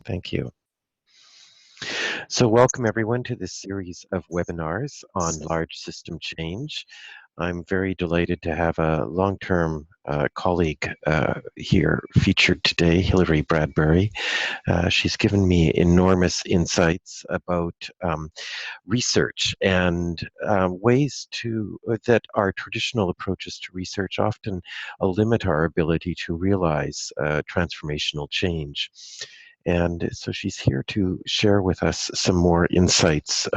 Thank you. So welcome everyone to this series of webinars on large system change. I'm very delighted to have a long-term colleague here featured today, Hilary Bradbury. She's given me enormous insights about research and ways that our traditional approaches to research often limit our ability to realize transformational change. And so she's here to share with us some more insights.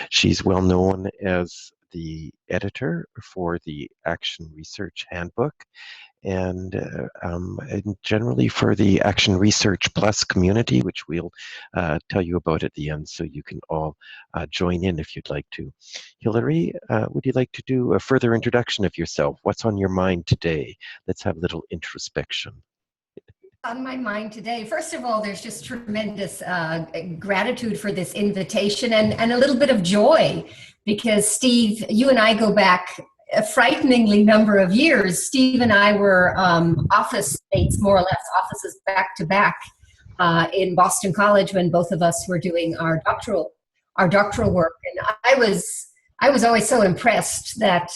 She's well known as the editor for the Action Research Handbook and generally for the ActionResearchPlus community, which we'll tell you about at the end, so you can all join in if you'd like to. Hilary, would you like to do a further introduction of yourself? What's on your mind today? Let's have a little introspection. On my mind today, first of all, there's just tremendous gratitude for this invitation and a little bit of joy, because Steve, you and I go back a frighteningly number of years. Steve and I were office mates, more or less, offices back to back in Boston College when both of us were doing our doctoral work. And I was always so impressed that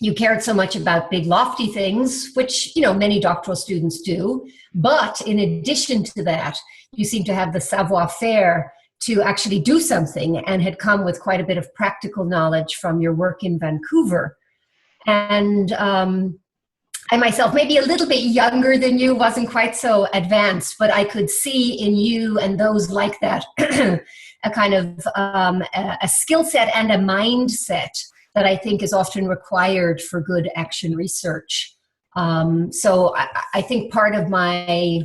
you cared so much about big, lofty things, which, you know, many doctoral students do. But in addition to that, you seem to have the savoir-faire to actually do something, and had come with quite a bit of practical knowledge from your work in Vancouver. And I myself, maybe a little bit younger than you, wasn't quite so advanced, but I could see in you and those like that a kind of a skill set and a mindset that I think is often required for good action research. So I think part of my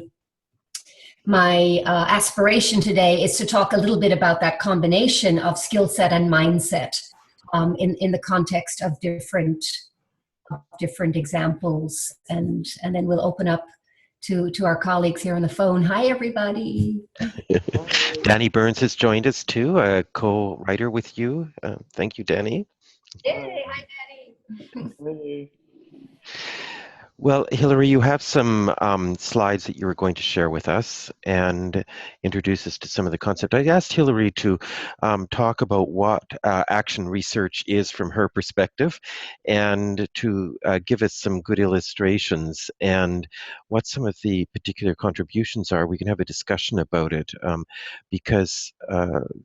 aspiration today is to talk a little bit about that combination of skill set and mindset in the context of different examples, and then we'll open up to our colleagues here on the phone. Hi, everybody. Danny Burns has joined us too, a co-writer with you. Thank you, Danny. Hey, hi, Danny. Well, Hilary, you have some slides that you were going to share with us and introduce us to some of the concepts. I asked Hilary to talk about what action research is from her perspective, and to give us some good illustrations and what some of the particular contributions are. We can have a discussion about it because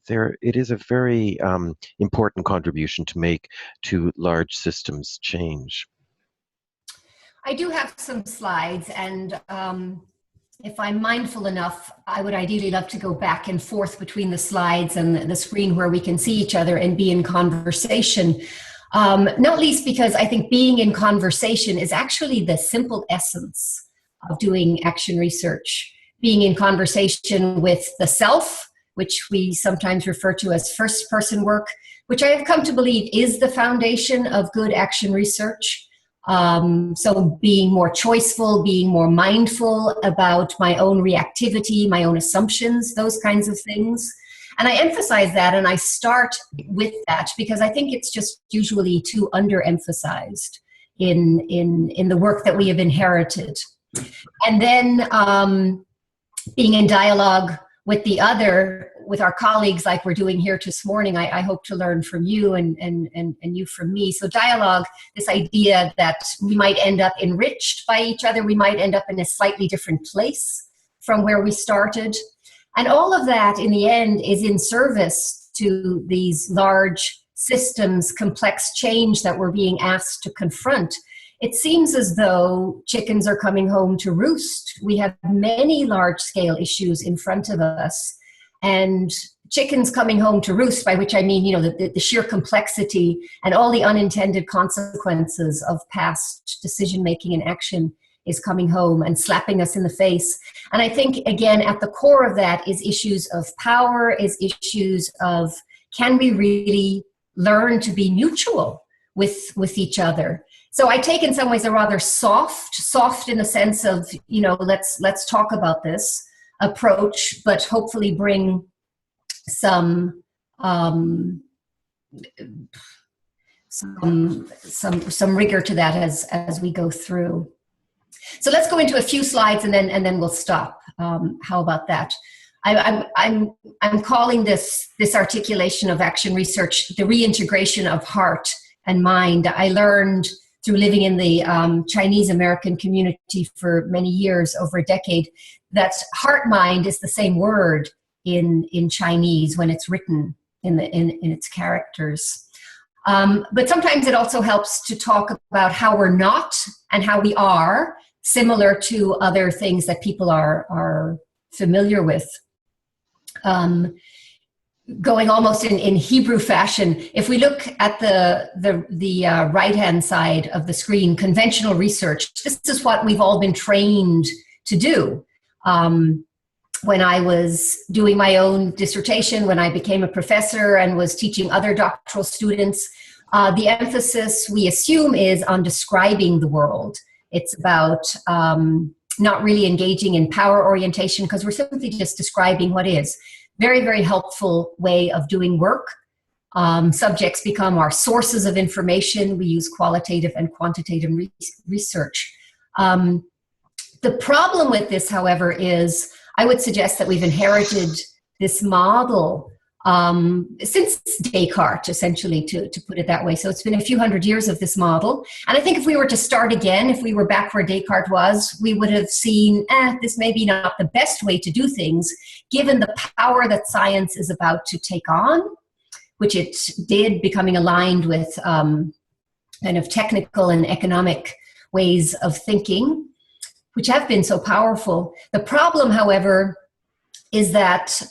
it is a very important contribution to make to large systems change. I do have some slides, and if I'm mindful enough, I would ideally love to go back and forth between the slides and the screen where we can see each other and be in conversation. Not least because I think being in conversation is actually the simple essence of doing action research. Being in conversation with the self, which we sometimes refer to as first-person work, which I have come to believe is the foundation of good action research. So being more choiceful, being more mindful about my own reactivity, my own assumptions, those kinds of things. And I emphasize that, and I start with that because I think it's just usually too underemphasized in the work that we have inherited. And then being in dialogue with with our colleagues like we're doing here this morning, I hope to learn from you and you from me. So dialogue, this idea that we might end up enriched by each other, we might end up in a slightly different place from where we started. And all of that in the end is in service to these large systems, complex change that we're being asked to confront. It seems as though chickens are coming home to roost. We have many large-scale issues in front of us. And chickens coming home to roost, by which I mean, you know, the sheer complexity and all the unintended consequences of past decision-making and action is coming home and slapping us in the face. And I think, again, at the core of that is issues of power, is issues of, can we really learn to be mutual with each other? So I take in some ways a rather soft in the sense of, you know, let's talk about this approach, but hopefully bring some rigor to that as we go through. So let's go into a few slides and then we'll stop. How about that? I'm calling this articulation of action research the reintegration of heart and mind. I learned through living in the Chinese American community for many years, over a decade, that heart mind is the same word in Chinese when it's written in its characters. But sometimes it also helps to talk about how we're not and how we are, similar to other things that people are familiar with. Going almost in Hebrew fashion, if we look at the right-hand side of the screen, conventional research, this is what we've all been trained to do. When I was doing my own dissertation, when I became a professor and was teaching other doctoral students, the emphasis, we assume, is on describing the world. It's about not really engaging in power orientation, because we're simply just describing what is. Very, very helpful way of doing work. Subjects become our sources of information. We use qualitative and quantitative research. The problem with this, however, is I would suggest that we've inherited this model since Descartes, essentially, to put it that way. So it's been a few hundred years of this model. And I think if we were to start again, if we were back where Descartes was, we would have seen, this may be not the best way to do things, given the power that science is about to take on, which it did, becoming aligned with kind of technical and economic ways of thinking, which have been so powerful. The problem, however, is that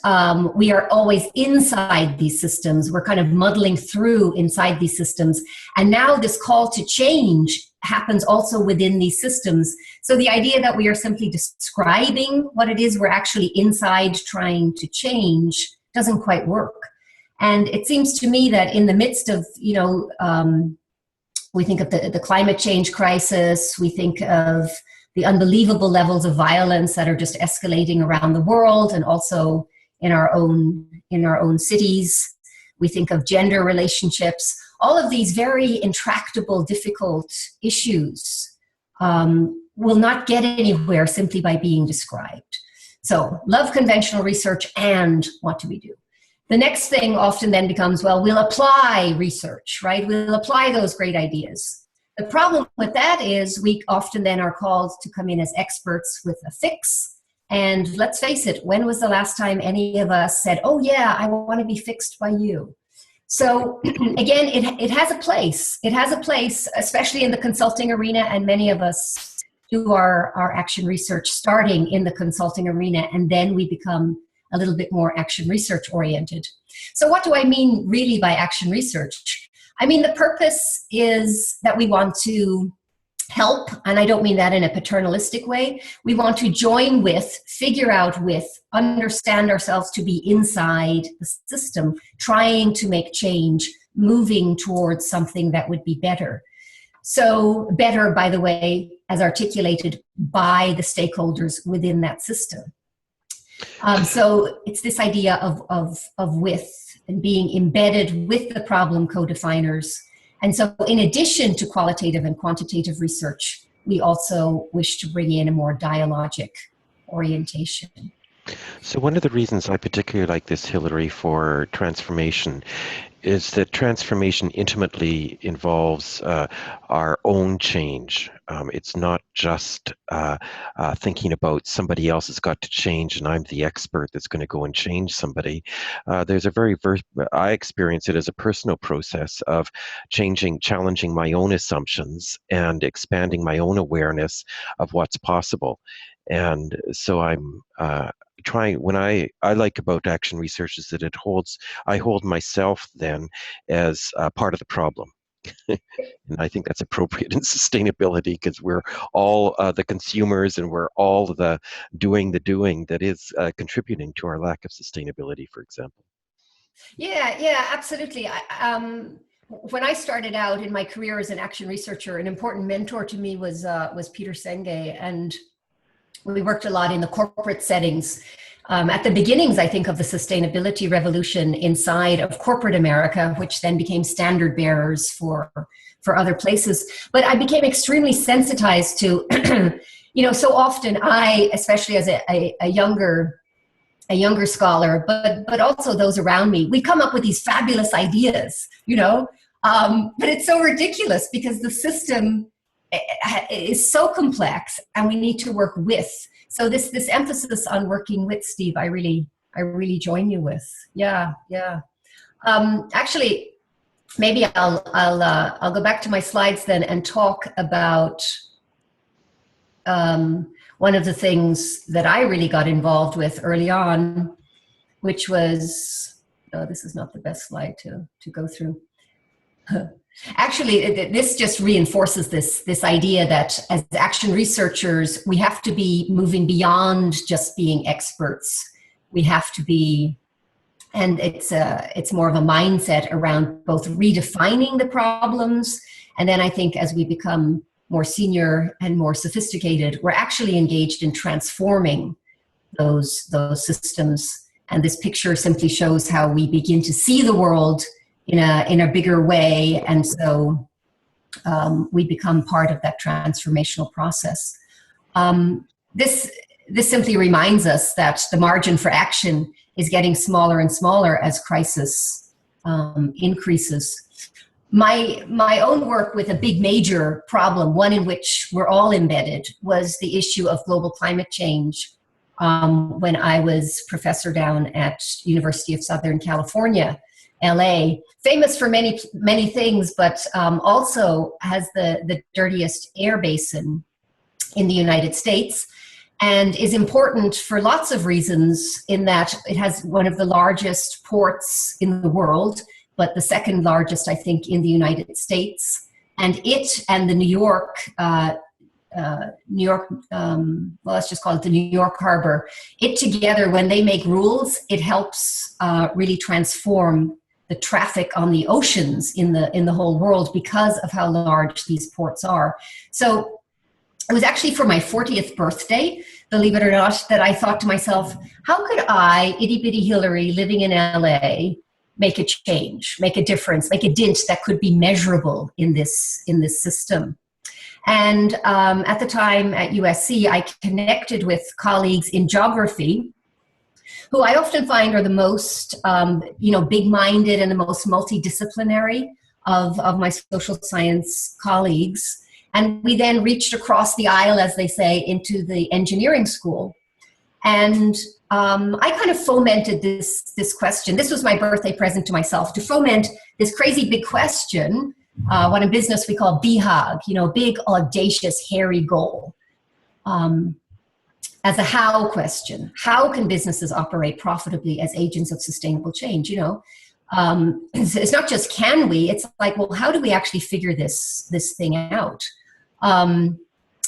we are always inside these systems. We're kind of muddling through inside these systems. And now this call to change happens also within these systems. So the idea that we are simply describing what it is we're actually inside trying to change doesn't quite work. And it seems to me that in the midst of, we think of the climate change crisis, we think of the unbelievable levels of violence that are just escalating around the world and also in our own cities. We think of gender relationships. All of these very intractable, difficult issues will not get anywhere simply by being described. So, love conventional research, and what do we do? The next thing often then becomes, well, we'll apply research, right? We'll apply those great ideas. The problem with that is we often then are called to come in as experts with a fix. And let's face it, when was the last time any of us said, oh yeah, I want to be fixed by you? So again, it has a place. It has a place, especially in the consulting arena, and many of us do our action research starting in the consulting arena, and then we become a little bit more action research oriented. So what do I mean really by action research? I mean, the purpose is that we want to help, and I don't mean that in a paternalistic way. We want to join with, figure out with, understand ourselves to be inside the system, trying to make change, moving towards something that would be better. So better, by the way, as articulated by the stakeholders within that system. So it's this idea of with, and being embedded with the problem co-definers. And so in addition to qualitative and quantitative research, we also wish to bring in a more dialogic orientation. So one of the reasons I particularly like this, Hilary, for transformation is that transformation intimately involves our own change. It's not just thinking about somebody else has got to change and I'm the expert that's going to go and change somebody. There's a I experience it as a personal process of challenging my own assumptions and expanding my own awareness of what's possible. And so I'm when I like about action research is that I hold myself then as part of the problem. And I think that's appropriate in sustainability because we're all the consumers and we're all the doing that is contributing to our lack of sustainability, for example. Yeah, absolutely. When I started out in my career as an action researcher, an important mentor to me was Peter Senge, and we worked a lot in the corporate settings. at the beginnings, I think, of the sustainability revolution inside of corporate America, which then became standard bearers for other places. But I became extremely sensitized to, so often I, especially as a younger scholar, but also those around me, we come up with these fabulous ideas, but it's so ridiculous because the system is so complex and we need to work with. So this emphasis on working with, Steve, I really join you with. Yeah. Actually, maybe I'll go back to my slides then and talk about one of the things that I really got involved with early on, which was, this is not the best slide to go through. Actually, this just reinforces this idea that as action researchers, we have to be moving beyond just being experts. We have to be, and it's more of a mindset around both redefining the problems, and then I think as we become more senior and more sophisticated, we're actually engaged in transforming those systems. And this picture simply shows how we begin to see the world in a bigger way, and so we become part of that transformational process. This simply reminds us that the margin for action is getting smaller and smaller as crisis increases. My own work with a big major problem, one in which we're all embedded, was the issue of global climate change when I was professor down at University of Southern California, LA, famous for many things, but also has the dirtiest air basin in the United States, and is important for lots of reasons in that it has one of the largest ports in the world, but the second largest, I think, in the United States. And it and the New York, well, let's just call it the New York Harbor, it together, when they make rules, it helps really transform the traffic on the oceans in the whole world because of how large these ports are. So it was actually for my 40th birthday, believe it or not, that I thought to myself, how could I, itty bitty Hilary, living in LA, make a change, make a difference, make a dent that could be measurable in this system? And at the time at USC, I connected with colleagues in geography, who I often find are the most, big-minded and the most multidisciplinary of my social science colleagues. And we then reached across the aisle, as they say, into the engineering school. And I kind of fomented this question. This was my birthday present to myself, to foment this crazy big question, what in business we call BHAG, big, audacious, hairy goal. As a how question. How can businesses operate profitably as agents of sustainable change? It's not just can we, it's like, well, how do we actually figure this thing out? And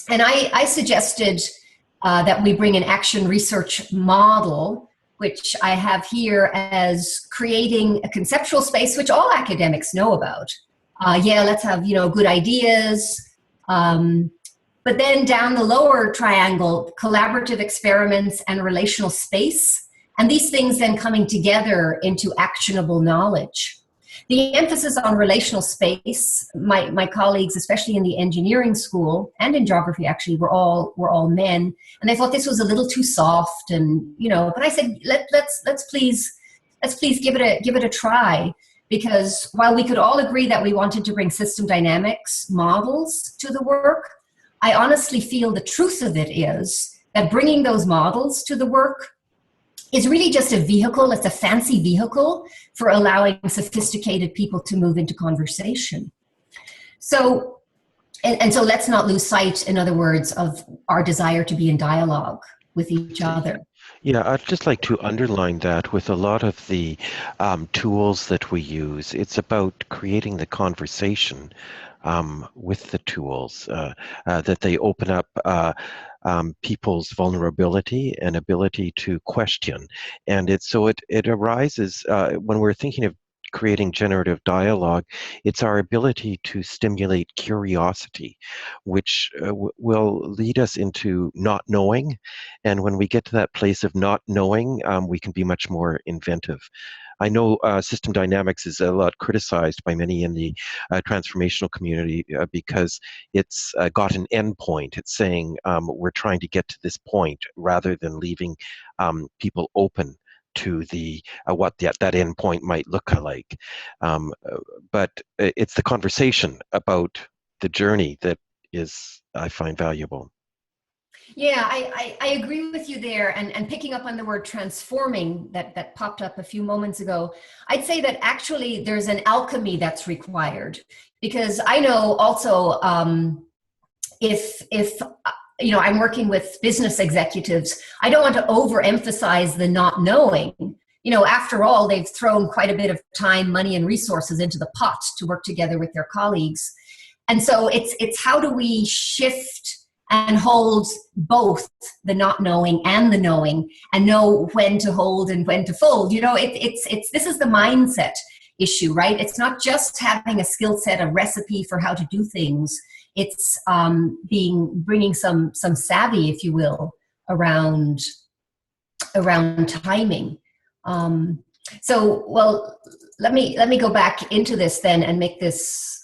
I suggested that we bring an action research model, which I have here as creating a conceptual space, which all academics know about. Let's have, good ideas. But then down the lower triangle, collaborative experiments and relational space. And these things then coming together into actionable knowledge. The emphasis on relational space, my colleagues, especially in the engineering school and in geography actually, were all men. And they thought this was a little too soft and, but I said, let's please give it a try. Because while we could all agree that we wanted to bring system dynamics models to the work, I honestly feel the truth of it is that bringing those models to the work is really just a vehicle. It's a fancy vehicle for allowing sophisticated people to move into conversation. So, and so let's not lose sight, in other words, of our desire to be in dialogue with each other. Yeah, I'd just like to underline that with a lot of the tools that we use, it's about creating the conversation with the tools, that they open up people's vulnerability and ability to question. And it arises when we're thinking of creating generative dialogue, it's our ability to stimulate curiosity, which will lead us into not knowing. And when we get to that place of not knowing, we can be much more inventive. I know system dynamics is a lot criticized by many in the transformational community because it's got an end point. It's saying we're trying to get to this point rather than leaving people open to the what that end point might look like. But it's the conversation about the journey that is, I find, valuable. Yeah, I agree with you there. And picking up on the word transforming that popped up a few moments ago, I'd say that actually there's an alchemy that's required. Because I know also if you know, I'm working with business executives, I don't want to overemphasize the not knowing. You know, after all, they've thrown quite a bit of time, money, and resources into the pot to work together with their colleagues. And so it's how do we shift and hold both the not knowing and the knowing, and know when to hold and when to fold. You know, it's this is the mindset issue, right? It's not just having a skill set, a recipe for how to do things. It's bringing some savvy, if you will, around timing. So, well, let me go back into this then and make this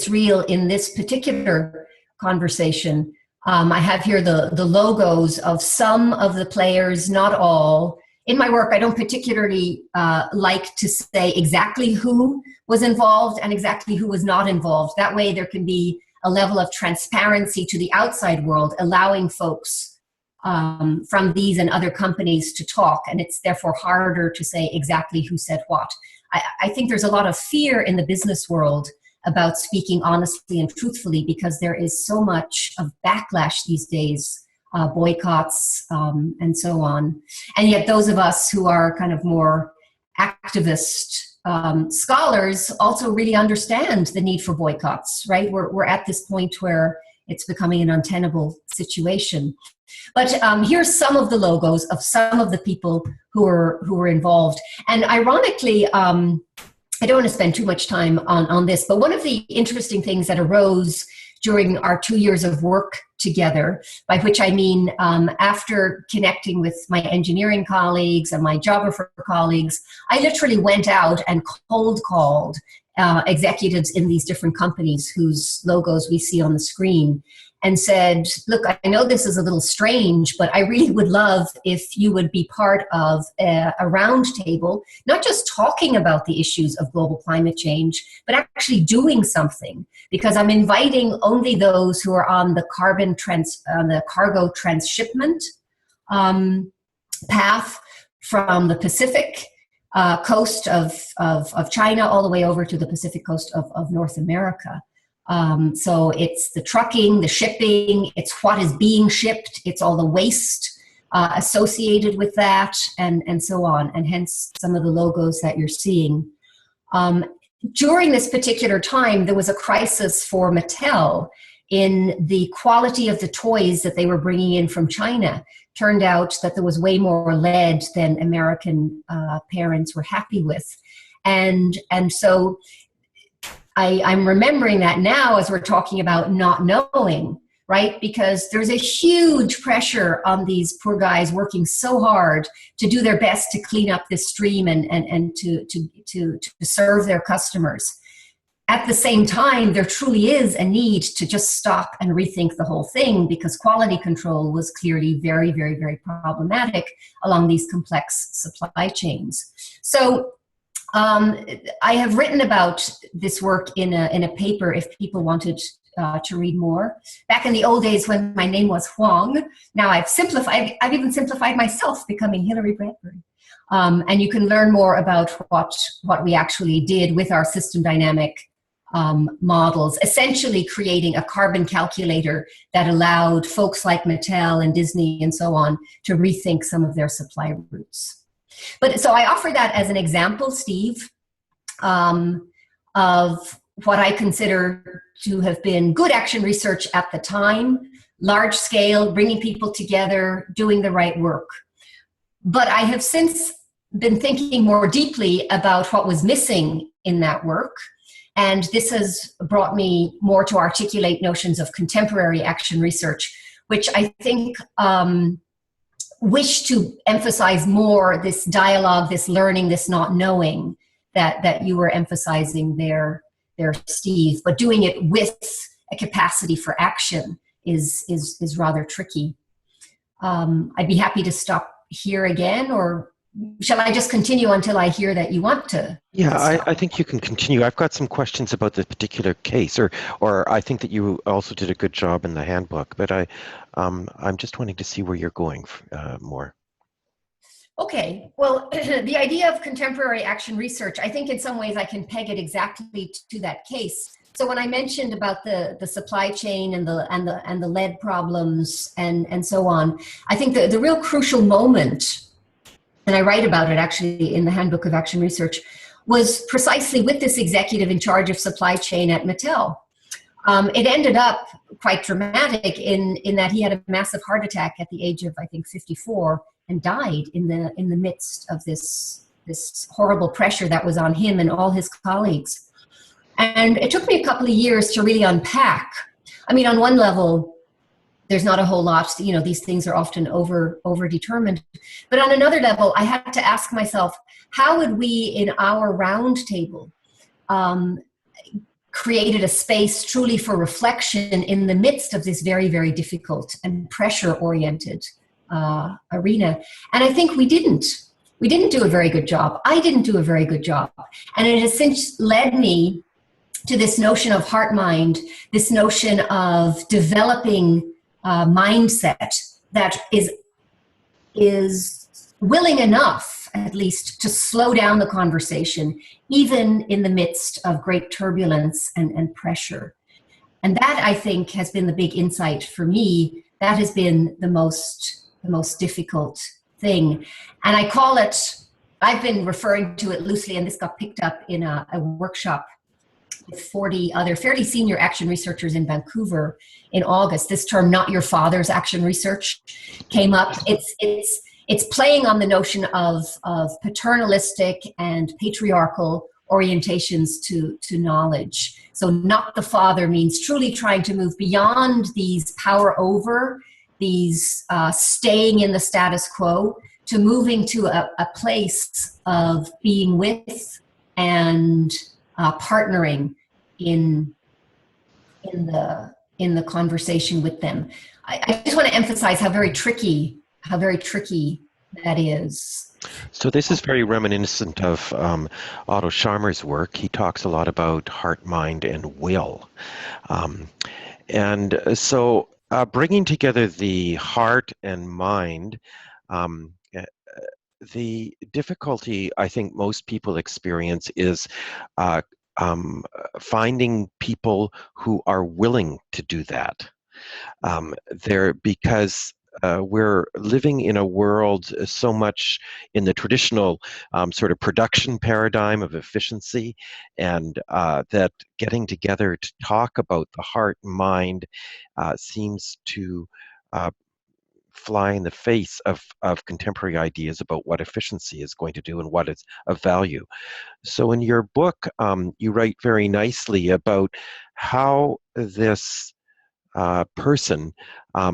real in this particular conversation. I have here the logos of some of the players, not all. In my work, I don't particularly like to say exactly who was involved and exactly who was not involved. That way there can be a level of transparency to the outside world, allowing folks from these and other companies to talk, and it's therefore harder to say exactly who said what. I think there's a lot of fear in the business world about speaking honestly and truthfully because there is so much of backlash these days, boycotts and so on. And yet those of us who are kind of more activist scholars also really understand the need for boycotts, right? We're at this point where it's becoming an untenable situation. But here's some of the logos of some of the people who were involved. And ironically, I don't want to spend too much time on this, but one of the interesting things that arose during our 2 years of work together, by which I mean after connecting with my engineering colleagues and my geographer colleagues, I literally went out and cold called executives in these different companies whose logos we see on the screen and said, look, I know this is a little strange, but I really would love if you would be part of a roundtable, not just talking about the issues of global climate change, but actually doing something. Because I'm inviting only those who are on the cargo transshipment path from the Pacific coast of China all the way over to the Pacific coast of North America. So it's the trucking, the shipping, it's what is being shipped, it's all the waste associated with that, and so on, and hence some of the logos that you're seeing. During this particular time, there was a crisis for Mattel in the quality of the toys that they were bringing in from China. Turned out that there was way more lead than American parents were happy with. And so I'm remembering that now as we're talking about not knowing, right? Because there's a huge pressure on these poor guys working so hard to do their best to clean up this stream and to serve their customers. At the same time, there truly is a need to just stop and rethink the whole thing because quality control was clearly very, very, very problematic along these complex supply chains. So I have written about this work in a paper if people wanted to read more. Back in the old days when my name was Huang, now I've even simplified myself, becoming Hilary Bradbury. And you can learn more about what we actually did with our system dynamic models, essentially creating a carbon calculator that allowed folks like Mattel and Disney and so on to rethink some of their supply routes. But so I offer that as an example, Steve, of what I consider to have been good action research at the time, large scale, bringing people together, doing the right work. But I have since been thinking more deeply about what was missing in that work. And this has brought me more to articulate notions of contemporary action research, which I think wish to emphasize more this dialogue, this learning, this not knowing that you were emphasizing there, Steve. But doing it with a capacity for action is rather tricky. I'd be happy to stop here again, or shall I just continue until I hear that you want to? Yeah, I think you can continue. I've got some questions about the particular case, or I think that you also did a good job in the handbook, but I'm just wanting to see where you're going more. Okay, well, the idea of contemporary action research, I think in some ways I can peg it exactly to that case. So when I mentioned about the supply chain and the lead problems and so on, I think the real crucial moment, and I write about it actually in the Handbook of Action Research, was precisely with this executive in charge of supply chain at Mattel. It ended up quite dramatic in that he had a massive heart attack at the age of, I think, 54, and died in the midst of this horrible pressure that was on him and all his colleagues. And it took me a couple of years to really unpack. I mean, on one level, there's not a whole lot, these things are often over determined. But on another level, I had to ask myself, how would we in our roundtable created a space truly for reflection in the midst of this very, very difficult and pressure-oriented arena? And I think we didn't. We didn't do a very good job. I didn't do a very good job. And it has since led me to this notion of heart-mind, this notion of developing mindset that is willing enough, at least, to slow down the conversation, even in the midst of great turbulence and pressure. And that, I think, has been the big insight for me. That has been the most difficult thing. And I call it, I've been referring to it loosely, and this got picked up in a workshop with 40 other fairly senior action researchers in Vancouver in August. This term, not your father's action research, came up. It's playing on the notion of paternalistic and patriarchal orientations to knowledge. So not the father means truly trying to move beyond these power over, these staying in the status quo, to moving to a place of being with and partnering in the conversation with them. I just want to emphasize how very tricky that is. So this is very reminiscent of Otto Scharmer's work. He talks a lot about heart, mind, and will. And so bringing together the heart and mind, the difficulty I think most people experience is finding people who are willing to do that. Because we're living in a world so much in the traditional sort of production paradigm of efficiency, and that getting together to talk about the heart and mind seems to fly in the face of contemporary ideas about what efficiency is going to do and what is of value. So in your book, you write very nicely about how this person,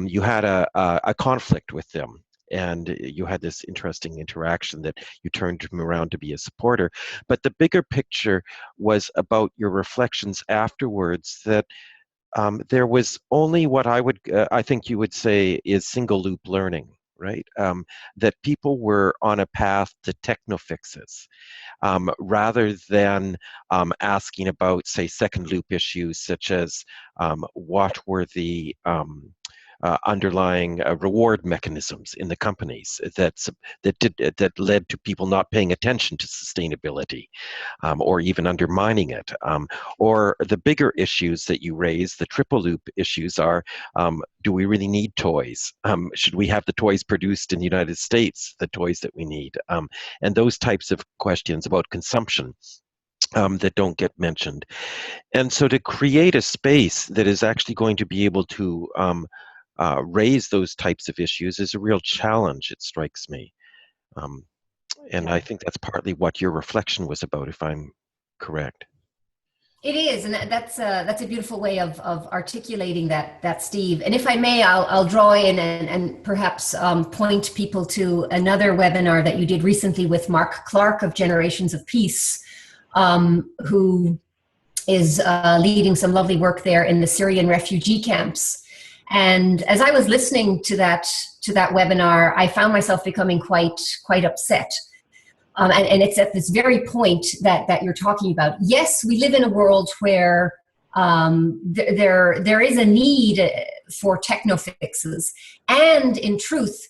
you had a conflict with them, and you had this interesting interaction that you turned him around to be a supporter. But the bigger picture was about your reflections afterwards, that there was only what I think you would say is single loop learning, right? That people were on a path to techno fixes, rather than asking about, say, second loop issues such as what were the underlying reward mechanisms in the companies that led to people not paying attention to sustainability, or even undermining it. Or the bigger issues that you raise, the triple loop issues, are do we really need toys? Should we have the toys produced in the United States, the toys that we need? And those types of questions about consumption that don't get mentioned. And so to create a space that is actually going to be able to raise those types of issues is a real challenge, it strikes me. And I think that's partly what your reflection was about, if I'm correct. It is, and that's a beautiful way of articulating that, Steve. And if I may, I'll draw in and perhaps point people to another webinar that you did recently with Mark Clark of Generations of Peace, who is leading some lovely work there in the Syrian refugee camps. And as I was listening to that webinar, I found myself becoming quite upset. And it's at this very point that you're talking about. Yes, we live in a world where there is a need for techno fixes. And in truth,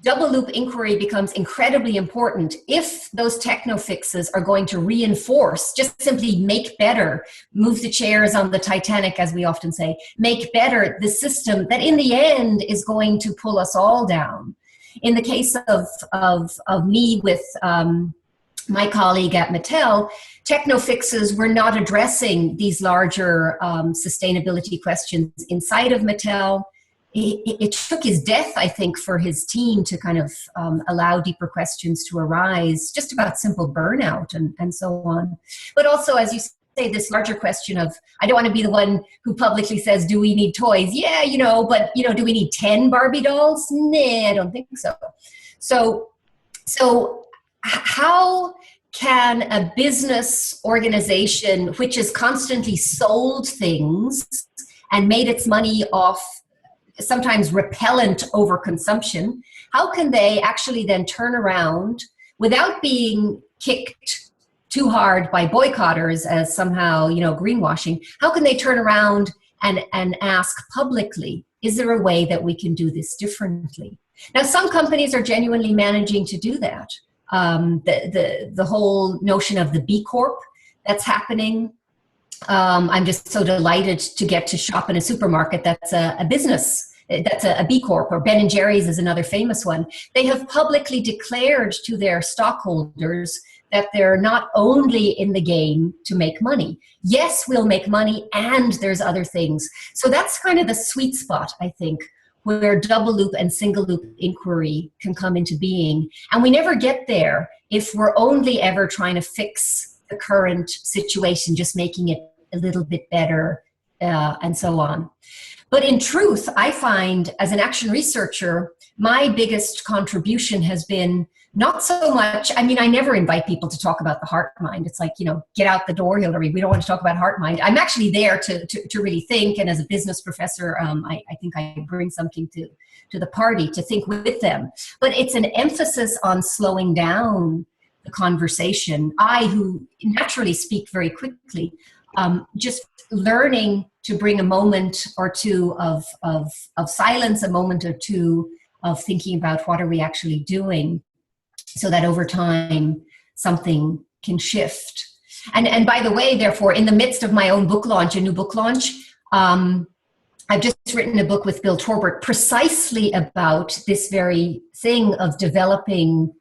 double loop inquiry becomes incredibly important if those techno fixes are going to reinforce, just simply make better, move the chairs on the Titanic, as we often say, make better the system that in the end is going to pull us all down. In the case of me with my colleague at Mattel, techno fixes were not addressing these larger sustainability questions inside of Mattel. It took his death, I think, for his team to kind of allow deeper questions to arise, just about simple burnout and so on. But also, as you say, this larger question of, I don't want to be the one who publicly says, do we need toys? Yeah, but, do we need 10 Barbie dolls? Nah, I don't think so. So how can a business organization, which has constantly sold things and made its money off sometimes repellent overconsumption, how can they actually then turn around without being kicked too hard by boycotters as somehow, greenwashing? How can they turn around and ask publicly, is there a way that we can do this differently? Now, some companies are genuinely managing to do that. The whole notion of the B Corp that's happening. I'm just so delighted to get to shop in a supermarket that's a business, that's a B Corp, or Ben & Jerry's is another famous one. They have publicly declared to their stockholders that they're not only in the game to make money. Yes, we'll make money, and there's other things. So that's kind of the sweet spot, I think, where double loop and single loop inquiry can come into being. And we never get there if we're only ever trying to fix the current situation, just making it a little bit better, and so on. But in truth, I find as an action researcher, my biggest contribution has been not so much, I never invite people to talk about the heart mind. It's like, get out the door, Hilary. We don't want to talk about heart mind. I'm actually there to really think. And as a business professor, I think I bring something to the party to think with them. But it's an emphasis on slowing down the conversation. I, who naturally speak very quickly, just learning to bring a moment or two of silence, a moment or two of thinking about what are we actually doing, so that over time something can shift. And by the way, therefore, in the midst of my own book launch, a new book launch, I've just written a book with Bill Torbert precisely about this very thing of developing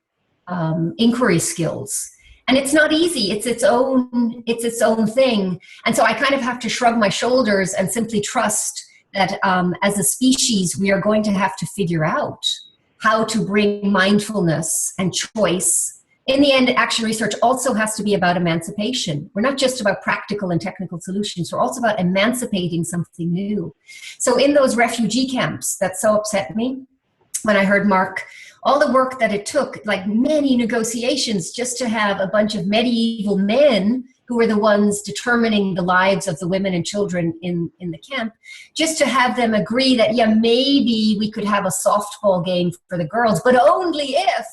inquiry skills. And it's not easy. It's its own thing. And so I kind of have to shrug my shoulders and simply trust that as a species, we are going to have to figure out how to bring mindfulness and choice. In the end, action research also has to be about emancipation. We're not just about practical and technical solutions. We're also about emancipating something new. So in those refugee camps, that so upset me when I heard Mark, all the work that it took, like many negotiations, just to have a bunch of medieval men who were the ones determining the lives of the women and children in the camp, just to have them agree that, yeah, maybe we could have a softball game for the girls, but only if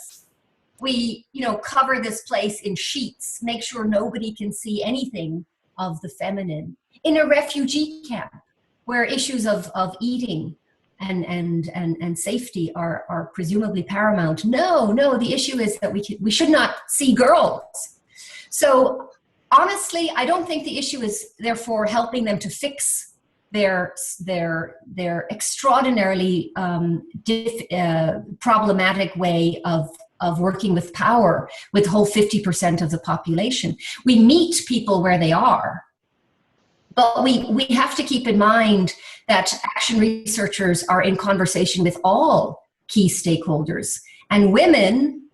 we, cover this place in sheets, make sure nobody can see anything of the feminine. In a refugee camp, where issues of eating and safety are presumably paramount. No, the issue is that we should not see girls. So honestly, I don't think the issue is therefore helping them to fix their extraordinarily problematic way of working with power with the whole 50% of the population. We meet people where they are, but we have to keep in mind that action researchers are in conversation with all key stakeholders. And women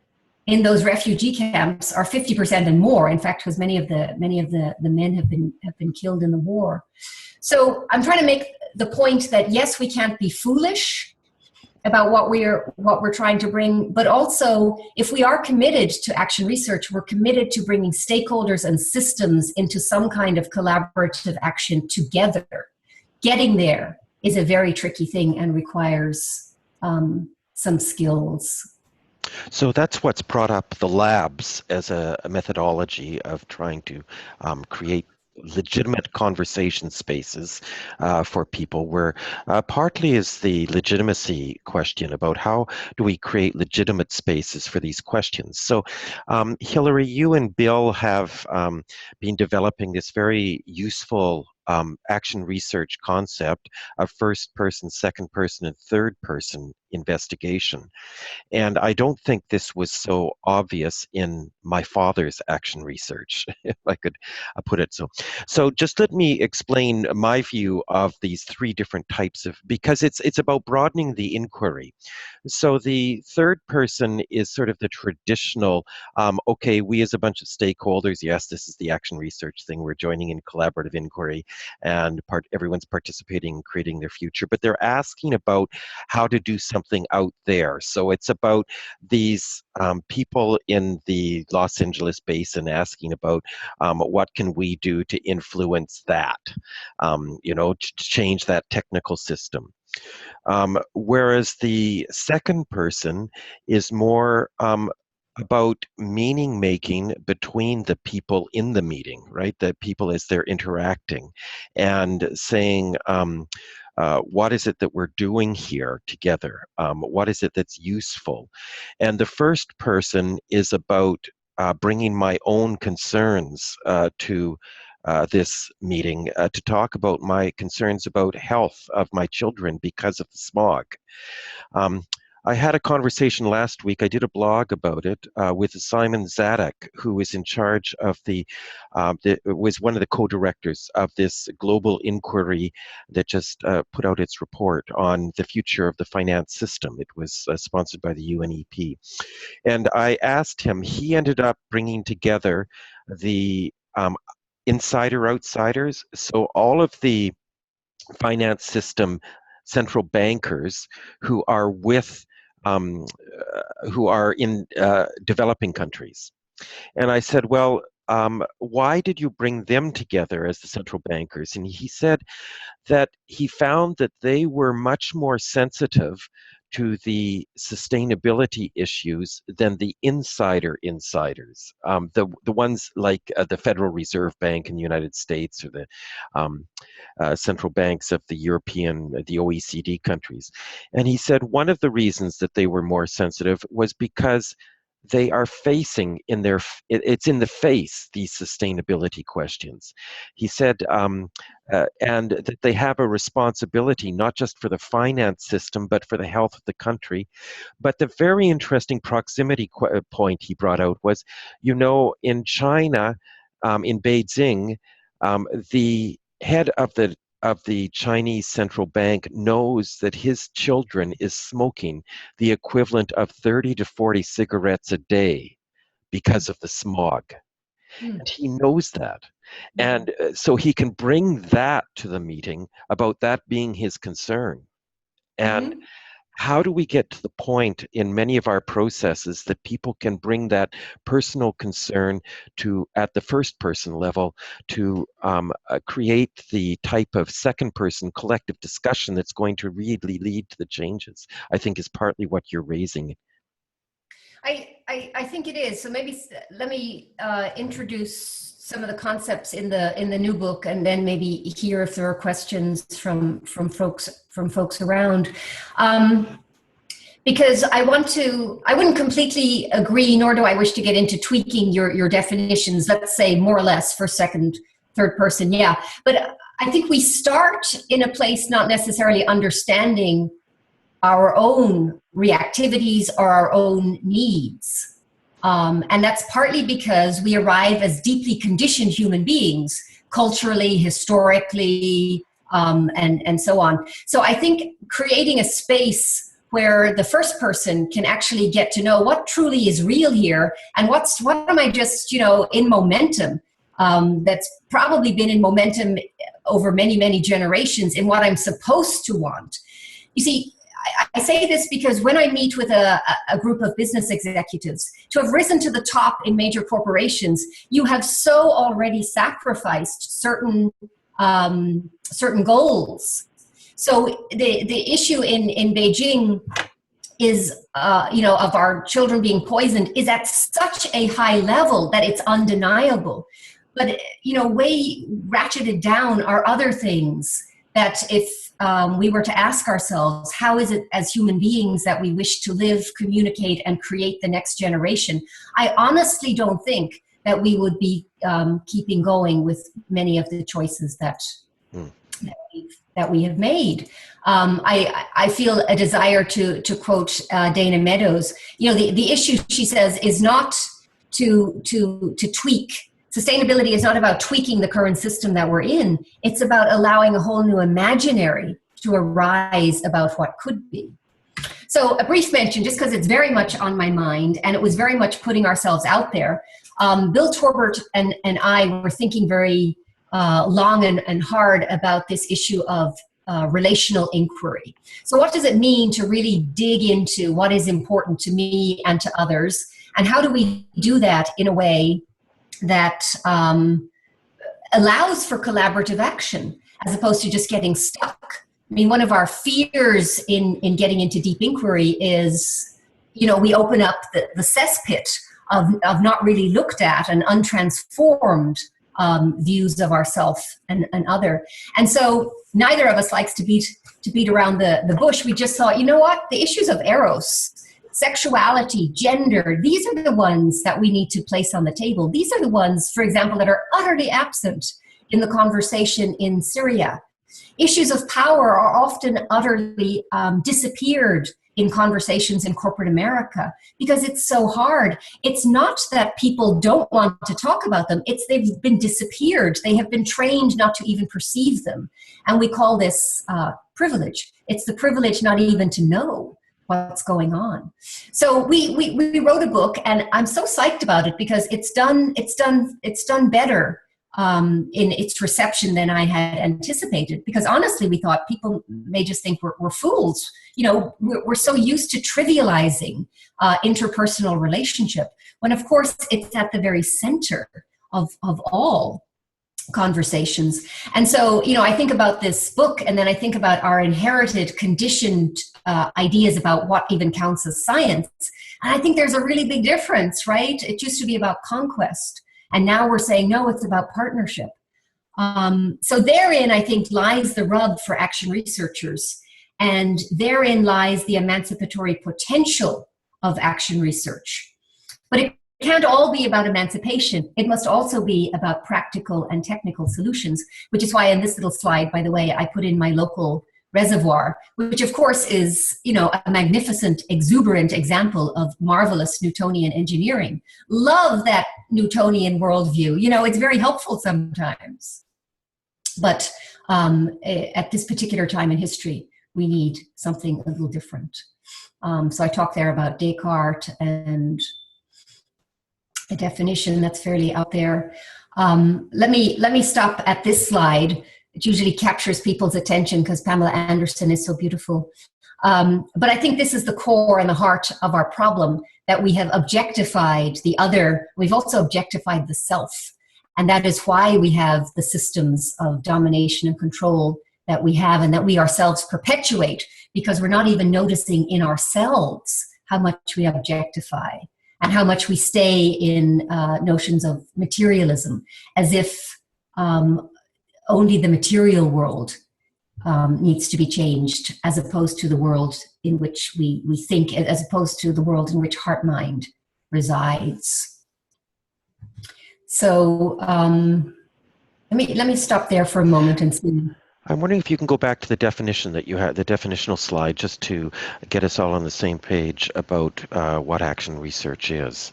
in those refugee camps are 50% and more. In fact, because many of the men have been killed in the war. So I'm trying to make the point that yes, we can't be foolish about what we're trying to bring, but also if we are committed to action research, we're committed to bringing stakeholders and systems into some kind of collaborative action together. Getting there is a very tricky thing and requires some skills. So that's what's brought up the labs as a methodology of trying to create legitimate conversation spaces for people, where partly is the legitimacy question about how do we create legitimate spaces for these questions. So Hilary, you and Bill have been developing this very useful action research concept of first person, second person, and third person investigation. And I don't think this was so obvious in my father's action research, if I could put it so. So just let me explain my view of these three different types of, because it's about broadening the inquiry. So the third person is sort of the traditional, okay, we as a bunch of stakeholders, yes, this is the action research thing, we're joining in collaborative inquiry, and everyone's participating in creating their future, but they're asking about how to do something out there. So it's about these people in the Los Angeles basin asking about what can we do to influence that, to change that technical system. Whereas the second person is more about meaning making between the people in the meeting, right? The people as they're interacting and saying, what is it that we're doing here together? What is it that's useful? And the first person is about bringing my own concerns to this meeting to talk about my concerns about health of my children because of the smog. I had a conversation last week, I did a blog about it, with Simon Zadek, who is in charge of was one of the co-directors of this global inquiry that just put out its report on the future of the finance system. It was sponsored by the UNEP. And I asked him, he ended up bringing together the insider-outsiders, so all of the finance system central bankers who are who are in developing countries. And I said, well, why did you bring them together as the central bankers? And he said that he found that they were much more sensitive to the sustainability issues than the insiders, the ones like the Federal Reserve Bank in the United States, or the central banks of the OECD countries. And he said one of the reasons that they were more sensitive was because they are facing it's in the face, these sustainability questions. He said, and that they have a responsibility not just for the finance system, but for the health of the country. But the very interesting proximity point he brought out was, in China, in Beijing, the head of the Chinese central bank knows that his children is smoking the equivalent of 30 to 40 cigarettes a day because of the smog. And he knows that. And so he can bring that to the meeting about that being his concern. And how do we get to the point in many of our processes that people can bring that personal concern to, at the first person level, to create the type of second person collective discussion that's going to really lead to the changes, I think is partly what you're raising. I think it is. So maybe let me introduce some of the concepts in the new book, and then maybe hear if there are questions from folks around. Because I wouldn't completely agree, nor do I wish to get into tweaking your definitions, let's say more or less for second, third person, yeah. But I think we start in a place not necessarily understanding our own reactivities or our own needs. And that's partly because we arrive as deeply conditioned human beings, culturally, historically, and so on. So I think creating a space where the first person can actually get to know what truly is real here and what am I just, in momentum, that's probably been in momentum over many, many generations in what I'm supposed to want. You see, I say this because when I meet with a group of business executives, to have risen to the top in major corporations, you have so already sacrificed certain goals. So the issue in Beijing is, of our children being poisoned is at such a high level that it's undeniable. But, way ratcheted down are other things that if we were to ask ourselves, how is it as human beings that we wish to live, communicate, and create the next generation? I honestly don't think that we would be keeping going with many of the choices that we have made. I feel a desire to quote Dana Meadows. The issue, she says, is not to tweak. Sustainability is not about tweaking the current system that we're in. It's about allowing a whole new imaginary to arise about what could be. So a brief mention, just because it's very much on my mind, and it was very much putting ourselves out there. Bill Torbert and I were thinking very long and hard about this issue of relational inquiry. So what does it mean to really dig into what is important to me and to others? And how do we do that in a way that allows for collaborative action as opposed to just getting stuck? I mean, one of our fears in getting into deep inquiry is, we open up the cesspit of not really looked at and untransformed views of ourself and other. And so neither of us likes to beat around the bush. We just thought, the issues of eros, sexuality, gender, these are the ones that we need to place on the table. These are the ones, for example, that are utterly absent in the conversation in Syria. Issues of power are often utterly disappeared in conversations in corporate America because it's so hard. It's not that people don't want to talk about them. It's they've been disappeared. They have been trained not to even perceive them. And we call this privilege. It's the privilege not even to know what's going on. So we wrote a book, and I'm so psyched about it because it's done better in its reception than I had anticipated. Because honestly, we thought people may just think we're fools. We're so used to trivializing interpersonal relationship, when of course it's at the very center of all conversations. And so, I think about this book, and then I think about our inherited, conditioned ideas about what even counts as science. And I think there's a really big difference, right? It used to be about conquest. And now we're saying, no, it's about partnership. So therein, I think, lies the rub for action researchers. And therein lies the emancipatory potential of action research. But it can't all be about emancipation. It must also be about practical and technical solutions, which is why in this little slide, by the way, I put in my local reservoir, which of course is, a magnificent, exuberant example of marvelous Newtonian engineering. Love that Newtonian worldview. It's very helpful sometimes. But at this particular time in history, we need something a little different. So I talked there about Descartes and a definition that's fairly out there. Let me stop at this slide. It usually captures people's attention because Pamela Anderson is so beautiful. But I think this is the core and the heart of our problem, that we have objectified the other. We've also objectified the self. And that is why we have the systems of domination and control that we have, and that we ourselves perpetuate, because we're not even noticing in ourselves how much we objectify and how much we stay in notions of materialism, as if only the material world needs to be changed, as opposed to the world in which we think, as opposed to the world in which heart-mind resides. So let me stop there for a moment and see. I'm wondering if you can go back to the definition that you had, the definitional slide, just to get us all on the same page about what action research is.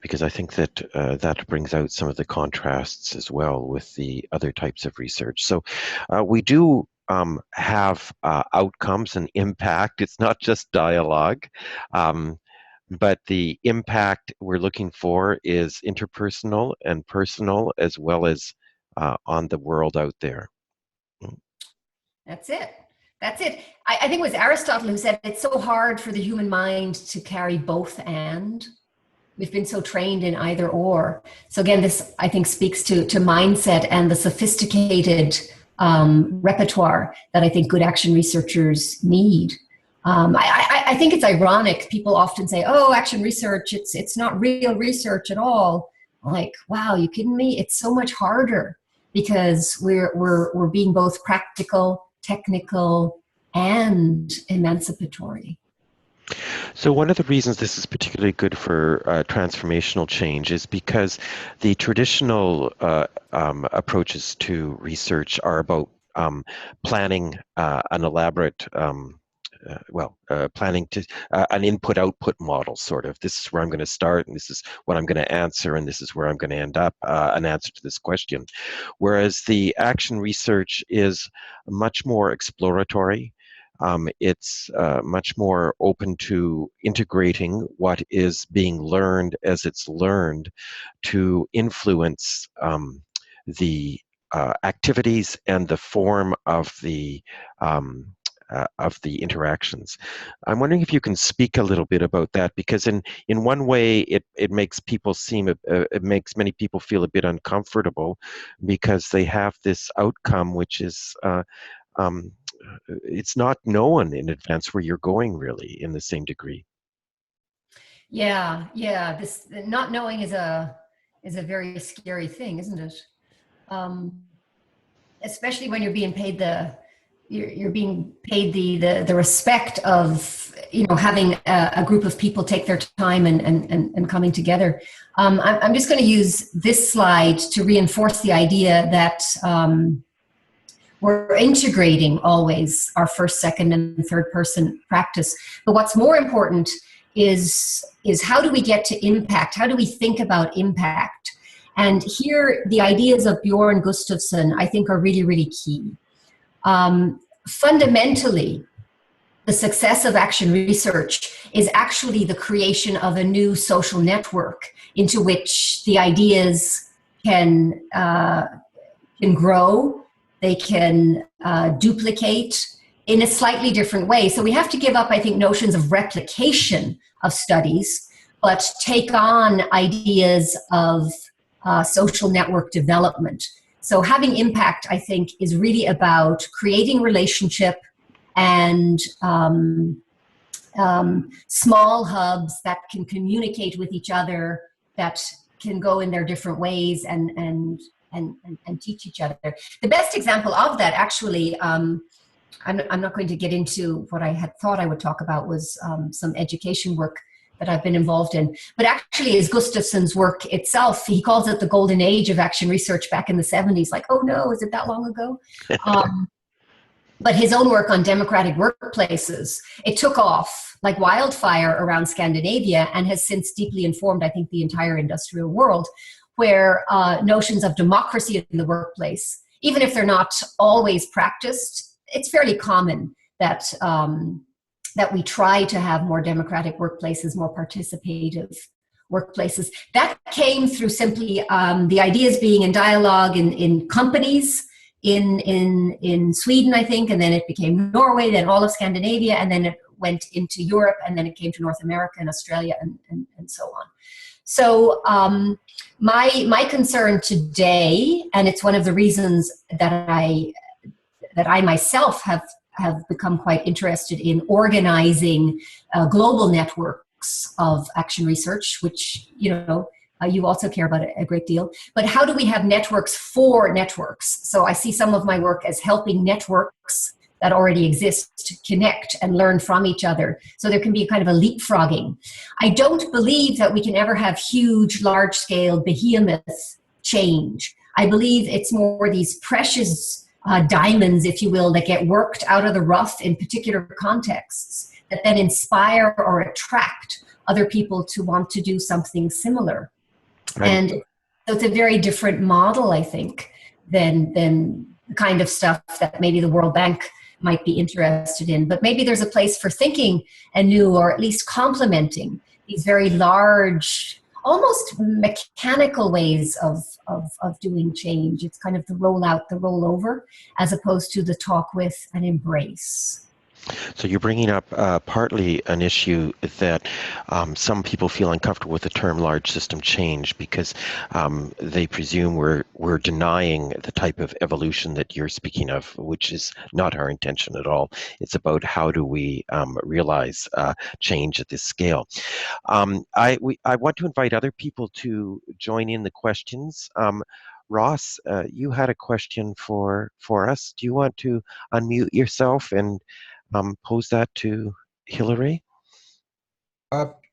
Because I think that that brings out some of the contrasts as well with the other types of research. So we do have outcomes and impact. It's not just dialogue, but the impact we're looking for is interpersonal and personal, as well as on the world out there. That's it. That's it. I think it was Aristotle who said it's so hard for the human mind to carry both and. We've been so trained in either or. So again, this I think speaks to mindset and the sophisticated repertoire that I think good action researchers need. I think it's ironic. People often say, "Oh, action research, it's not real research at all." I'm like, wow, you kidding me? It's so much harder because we're being both practical, technical, and emancipatory. So one of the reasons this is particularly good for transformational change is because the traditional approaches to research are about planning an elaborate planning to an input-output model, sort of. This is where I'm going to start, and this is what I'm going to answer, and this is where I'm going to end up, an answer to this question. Whereas the action research is much more exploratory. It's much more open to integrating what is being learned as it's learned to influence the activities and the form of the interactions. I'm wondering if you can speak a little bit about that, because in one way it makes people it makes many people feel a bit uncomfortable because they have this outcome which is it's not known in advance where you're going really in the same degree. Yeah, this not knowing is a very scary thing, isn't it? Especially when you're being paid the respect of having a group of people take their time and coming together. I'm just going to use this slide to reinforce the idea that we're integrating always our first, second, and third person practice. But what's more important is how do we get to impact? How do we think about impact? And here, the ideas of Bjorn Gustafsson, I think, are really, really key. Fundamentally, the success of action research is actually the creation of a new social network into which the ideas can grow, they can duplicate in a slightly different way. So we have to give up, I think, notions of replication of studies, but take on ideas of social network development. So having impact, I think, is really about creating relationship and small hubs that can communicate with each other, that can go in their different ways and teach each other. The best example of that, actually, I'm not going to get into what I had thought I would talk about, was some education work that I've been involved in. But actually, is Gustafsson's work itself. He calls it the golden age of action research back in the 70s. Like, oh no, is it that long ago? But his own work on democratic workplaces, it took off like wildfire around Scandinavia and has since deeply informed, I think, the entire industrial world, where notions of democracy in the workplace, even if they're not always practiced, it's fairly common that that we try to have more democratic workplaces, more participative workplaces. That came through simply the ideas being in dialogue in companies in Sweden, I think, and then it became Norway, then all of Scandinavia, and then it went into Europe, and then it came to North America and Australia and so on. So my concern today, and it's one of the reasons that I myself have become quite interested in organizing global networks of action research, which you also care about a great deal. But how do we have networks for networks? So I see some of my work as helping networks that already exist to connect and learn from each other. So there can be a kind of a leapfrogging. I don't believe that we can ever have huge, large-scale, behemoth change. I believe it's more these precious diamonds, if you will, that get worked out of the rough in particular contexts that then inspire or attract other people to want to do something similar. Right. And so it's a very different model, I think, than the kind of stuff that maybe the World Bank might be interested in. But maybe there's a place for thinking anew, or at least complementing these very large, almost mechanical ways of doing change. It's kind of the rollout, the rollover, as opposed to the talk with and embrace. So you're bringing up partly an issue that some people feel uncomfortable with the term large system change because they presume we're denying the type of evolution that you're speaking of, which is not our intention at all. It's about how do we realize change at this scale. I want to invite other people to join in the questions. Ross, you had a question for us. Do you want to unmute yourself and pose that to Hilary?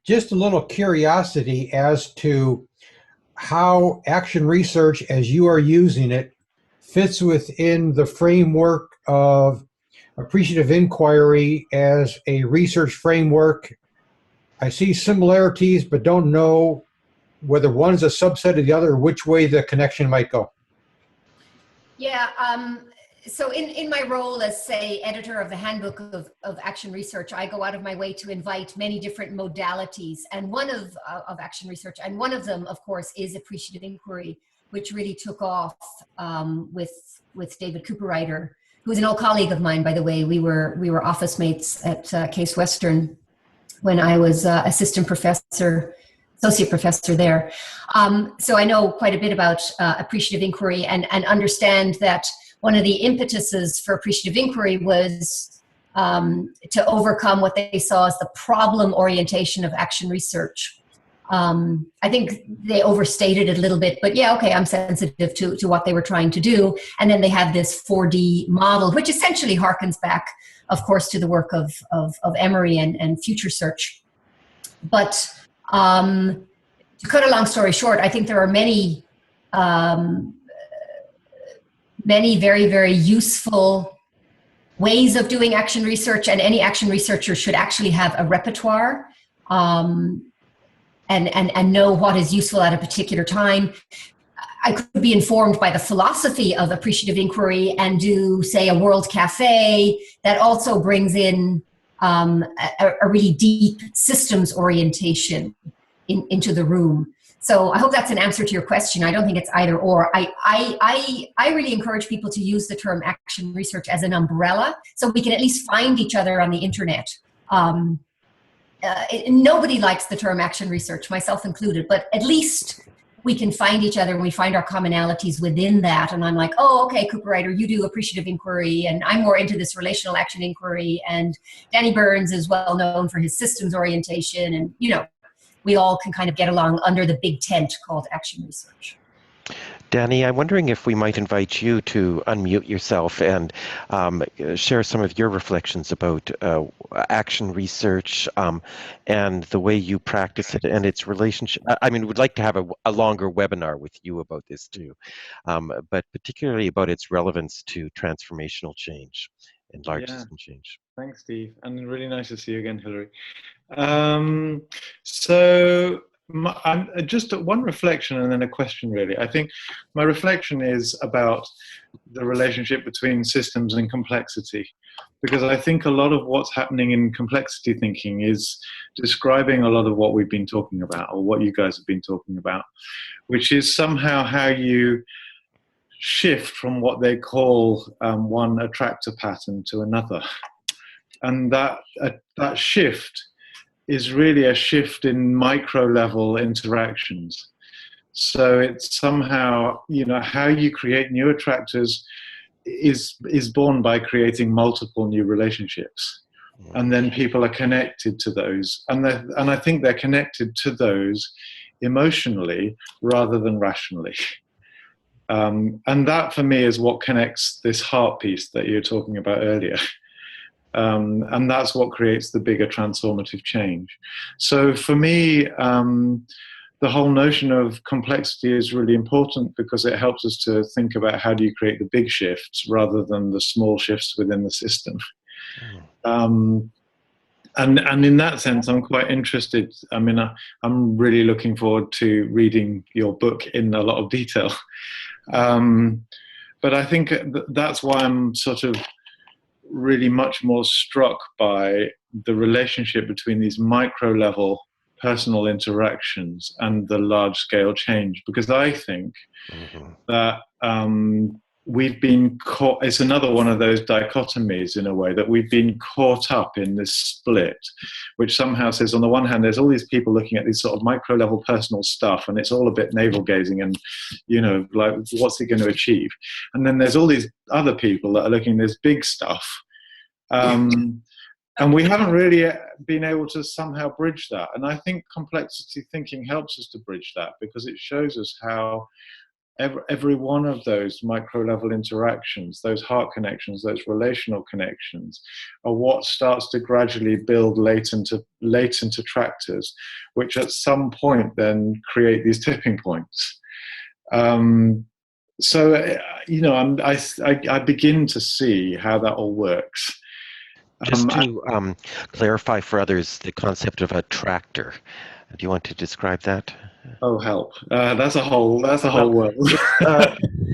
Just a little curiosity as to how action research, as you are using it, fits within the framework of appreciative inquiry as a research framework. I see similarities, but don't know whether one is a subset of the other or which way the connection might go. Yeah, so in my role as, say, editor of the Handbook of Action Research, I go out of my way to invite many different modalities, and one of action research, and one of them, of course, is appreciative inquiry, which really took off with David Cooperrider, who is an old colleague of mine, by the way. We were office mates at Case Western when I was associate professor there. So I know quite a bit about appreciative inquiry and understand that one of the impetuses for appreciative inquiry was to overcome what they saw as the problem orientation of action research. I think they overstated it a little bit, but yeah, okay, I'm sensitive to what they were trying to do. And then they had this 4D model, which essentially harkens back, of course, to the work of Emery and Future Search. But to cut a long story short, I think there are many very, very useful ways of doing action research, and any action researcher should actually have a repertoire and know what is useful at a particular time. I could be informed by the philosophy of appreciative inquiry and do, say, a World Cafe that also brings in a really deep systems orientation into the room. So I hope that's an answer to your question. I don't think it's either or. I really encourage people to use the term action research as an umbrella, so we can at least find each other on the internet. Nobody likes the term action research, myself included, but at least we can find each other and we find our commonalities within that. And I'm like, oh, okay, Cooperrider, you do appreciative inquiry, and I'm more into this relational action inquiry, and Danny Burns is well known for his systems orientation, and we all can kind of get along under the big tent called action research. Danny, I'm wondering if we might invite you to unmute yourself and share some of your reflections about action research and the way you practice it and its relationship. I mean, we'd like to have a longer webinar with you about this too, but particularly about its relevance to transformational change and large system change. Thanks, Steve, and really nice to see you again, Hilary. So I'm just one reflection and then a question, really. I think my reflection is about the relationship between systems and complexity, because I think a lot of what's happening in complexity thinking is describing a lot of what we've been talking about, or what you guys have been talking about, which is somehow how you shift from what they call one attractor pattern to another. And that shift is really a shift in micro level interactions. So it's somehow, how you create new attractors is born by creating multiple new relationships. And then people are connected to those. And I think they're connected to those emotionally rather than rationally. And that for me is what connects this heart piece that you were talking about earlier. And that's what creates the bigger transformative change. So for me, the whole notion of complexity is really important because it helps us to think about how do you create the big shifts rather than the small shifts within the system. And in that sense, I'm quite interested. I mean, I'm really looking forward to reading your book in a lot of detail. But I think that's why I'm sort of really much more struck by the relationship between these micro level personal interactions and the large scale change, because I think that we've been caught, it's another one of those dichotomies in a way, that we've been caught up in this split, which somehow says, on the one hand, there's all these people looking at these sort of micro level personal stuff, and it's all a bit navel gazing and, you know, like, what's it going to achieve? And then there's all these other people that are looking at this big stuff. And we haven't really been able to somehow bridge that. And I think complexity thinking helps us to bridge that, because it shows us how every one of those micro level interactions, those heart connections, those relational connections, are what starts to gradually build latent attractors, which at some point then create these tipping points. So, you know, I begin to see how that all works. Just to clarify for others the concept of a tractor. Do you want to describe that? Oh, help! That's a whole world.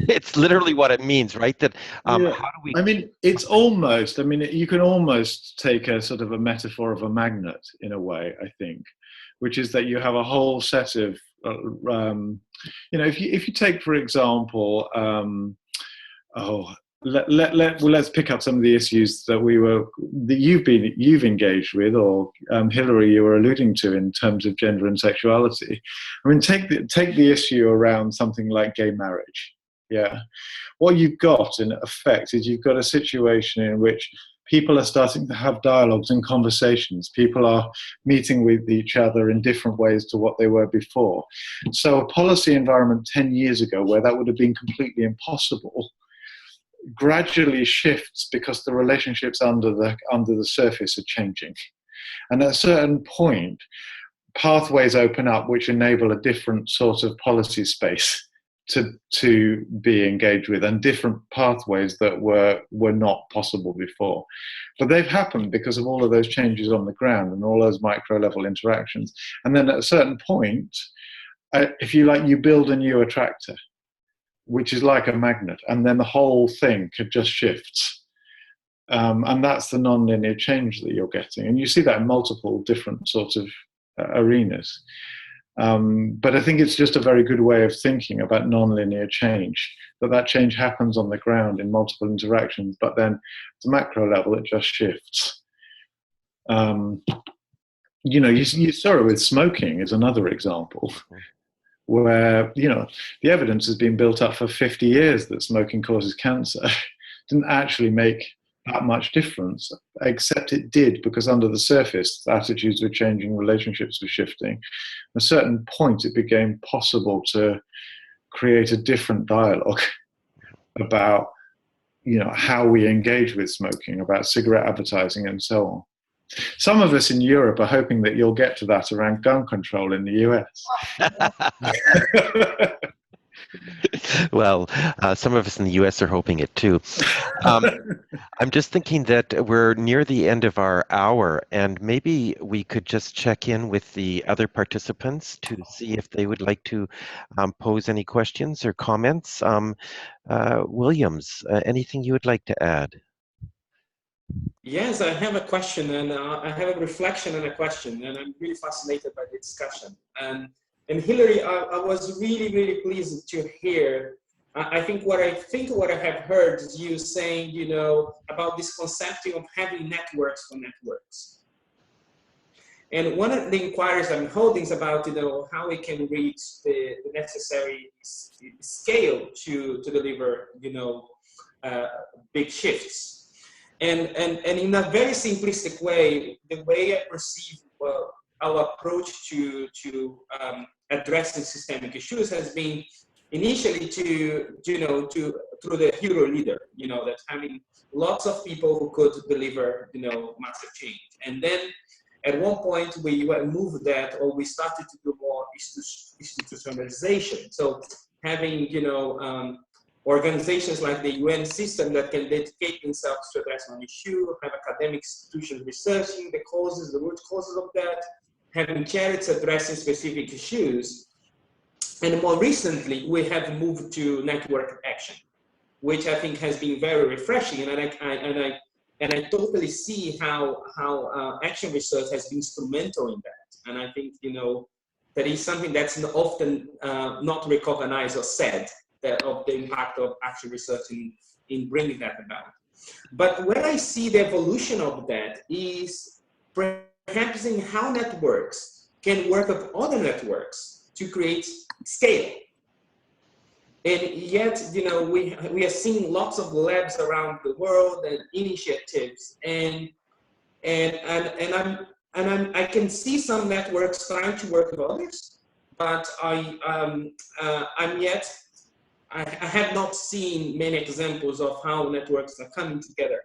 It's literally what it means, right? That Yeah. How do we? I mean, it's almost. I mean, you can almost take a sort of a metaphor of a magnet in a way. I think, which is that you have a whole set of, you know, if you take, for example, let's pick up some of the issues that you've engaged with, or Hilary, you were alluding to, in terms of gender and sexuality. I mean, take the issue around something like gay marriage. Yeah, what you've got in effect is you've got a situation in which people are starting to have dialogues and conversations. People are meeting with each other in different ways to what they were before. So a policy environment 10 years ago, where that would have been completely impossible, gradually shifts because the relationships under the surface are changing. And at a certain point, pathways open up which enable a different sort of policy space to be engaged with, and different pathways that were not possible before. But they've happened because of all of those changes on the ground and all those micro level interactions. And then at a certain point, if you like, you build a new attractor, which is like a magnet, and then the whole thing could just shift. And that's the nonlinear change that you're getting. And you see that in multiple different sorts of arenas. But I think it's just a very good way of thinking about nonlinear change, that change happens on the ground in multiple interactions, but then at the macro level, it just shifts. You know, you saw it with smoking is another example, where, you know, the evidence has been built up for 50 years that smoking causes cancer. Didn't actually make that much difference, except it did, because under the surface, attitudes were changing, relationships were shifting. At a certain point, it became possible to create a different dialogue about, you know, how we engage with smoking, about cigarette advertising, and so on. Some of us in Europe are hoping that you'll get to that around gun control in the US. Well, some of us in the US are hoping it too. I'm just thinking that we're near the end of our hour, and maybe we could just check in with the other participants to see if they would like to pose any questions or comments. Williams, anything you would like to add? Yes, I have a question, and I have a reflection and a question, and I'm really fascinated by the discussion. And Hilary, I was really, really pleased to hear. I think what I have heard is you saying, you know, about this concept of having networks for networks. And one of the inquiries I'm holding is about, you know, how we can reach the necessary scale to deliver, you know, big shifts. And in a very simplistic way, the way I perceive our approach to addressing systemic issues has been initially through the hero leader, you know, that having lots of people who could deliver, you know, massive change. And then at one point we moved that, or we started to do more institutionalization. So having, you know, organizations like the UN system that can dedicate themselves to address one issue, have academic institutions researching the root causes of that, having charities addressing specific issues. And more recently, we have moved to network action. which I think has been very refreshing. And I totally see how action research has been instrumental in that. And I think, that is something that's often not recognized or said, that of the impact of action research in bringing that about. But where I see the evolution of that is perhaps in how networks can work with other networks to create scale. And yet, we are seeing lots of labs around the world and initiatives, and I can see some networks trying to work with others, but I have not seen many examples of how networks are coming together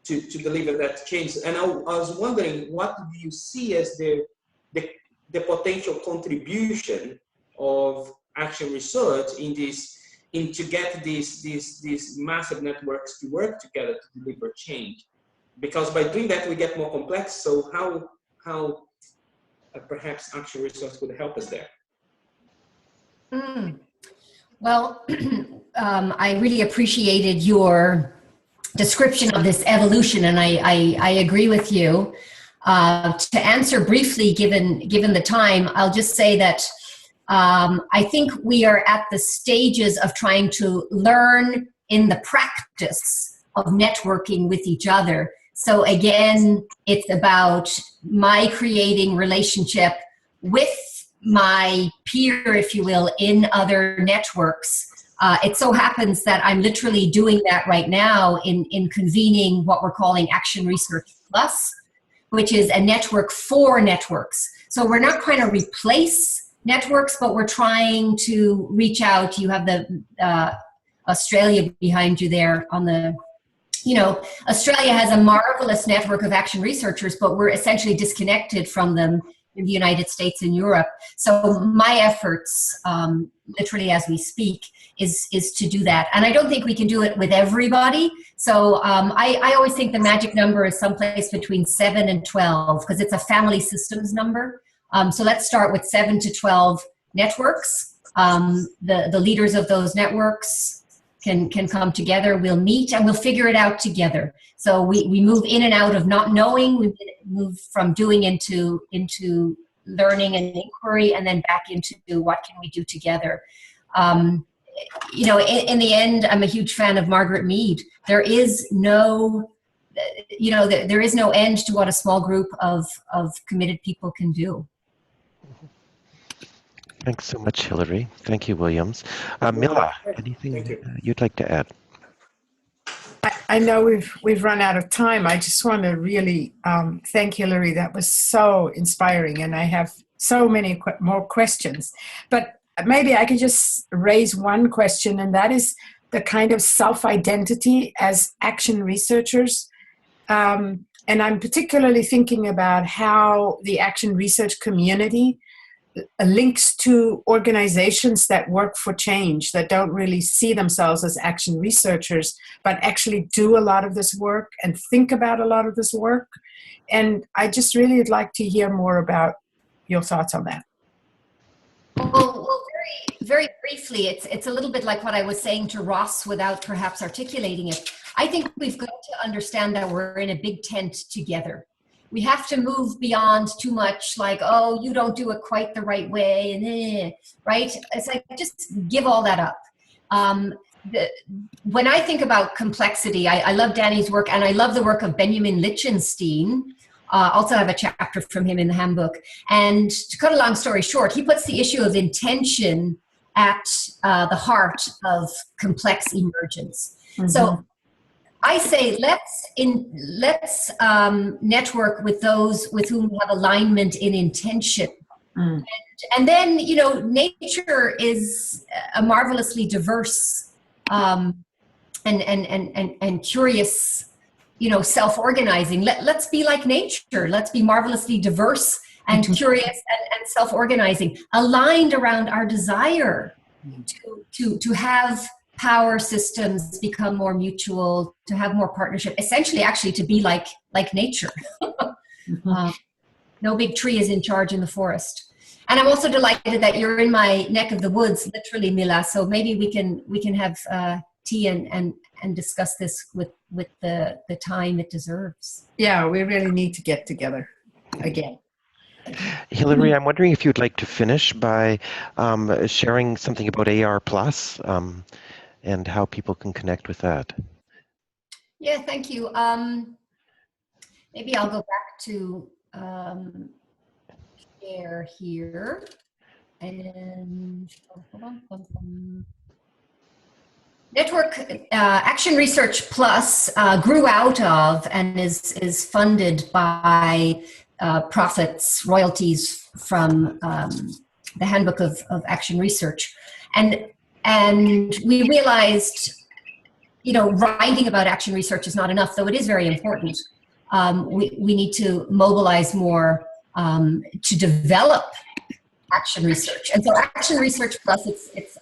to deliver that change. And I was wondering, what do you see as the potential contribution of action research to get these massive networks to work together to deliver change? Because by doing that, we get more complex. So how perhaps action research could help us there? Well, I really appreciated your description of this evolution, and I agree with you. To answer briefly, given the time, I'll just say that I think we are at the stages of trying to learn in the practice of networking with each other. So again, it's about my creating relationship with my peer, if you will, in other networks. It so happens that I'm literally doing that right now in convening what we're calling ActionResearchPlus, which is a network for networks. So we're not trying to replace networks, but we're trying to reach out. You have the Australia behind you there on the, Australia has a marvelous network of action researchers, but we're essentially disconnected from them in the United States and Europe. So my efforts, literally as we speak, is to do that. And I don't think we can do it with everybody. So I always think the magic number is someplace between 7 and 12, because it's a family systems number. So let's start with 7 to 12 networks. The leaders of those networks can come together. We'll meet and we'll figure it out together. So we move in and out of not knowing. We move from doing into learning and inquiry, and then back into what can we do together. In the end, I'm a huge fan of Margaret Mead. There is no, there is no end to what a small group of committed people can do. Thanks so much, Hilary. Thank you, Williams. Mila, anything you'd like to add? I know we've run out of time. I just want to really thank Hilary. That was so inspiring, and I have so many more questions. But maybe I could just raise one question, and that is the kind of self-identity as action researchers. And I'm particularly thinking about how the action research community links to organizations that work for change, that don't really see themselves as action researchers, but actually do a lot of this work and think about a lot of this work. And I just really would like to hear more about your thoughts on that. Well, very, very briefly, it's a little bit like what I was saying to Ross without perhaps articulating it. I think we've got to understand that we're in a big tent together. We have to move beyond too much like, oh, you don't do it quite the right way, and right? It's like, just give all that up. When I think about complexity, I love Danny's work, and I love the work of Benjamin Lichtenstein. Also have a chapter from him in the handbook. And to cut a long story short, he puts the issue of intention at the heart of complex emergence. Mm-hmm. So I say let's network with those with whom we have alignment in intention. Mm. And then, nature is a marvelously diverse and curious, self-organizing. Let's be like nature. Let's be marvelously diverse and curious and self-organizing, aligned around our desire to have power systems become more mutual, to have more partnership, essentially actually to be like nature. No big tree is in charge in the forest. And I'm also delighted that you're in my neck of the woods, literally, Mila. So maybe we can have tea and discuss this with the time it deserves. Yeah, we really need to get together again. Hilary, I'm wondering if you'd like to finish by sharing something about AR Plus and how people can connect with that. Yeah, thank you. Maybe I'll go back to share here. And hold on. Network Action Research Plus grew out of and is funded by profits, royalties from the Handbook of Action Research, and we realized, writing about action research is not enough, though it is very important. We need to mobilize more to develop action research. And so Action Research Plus,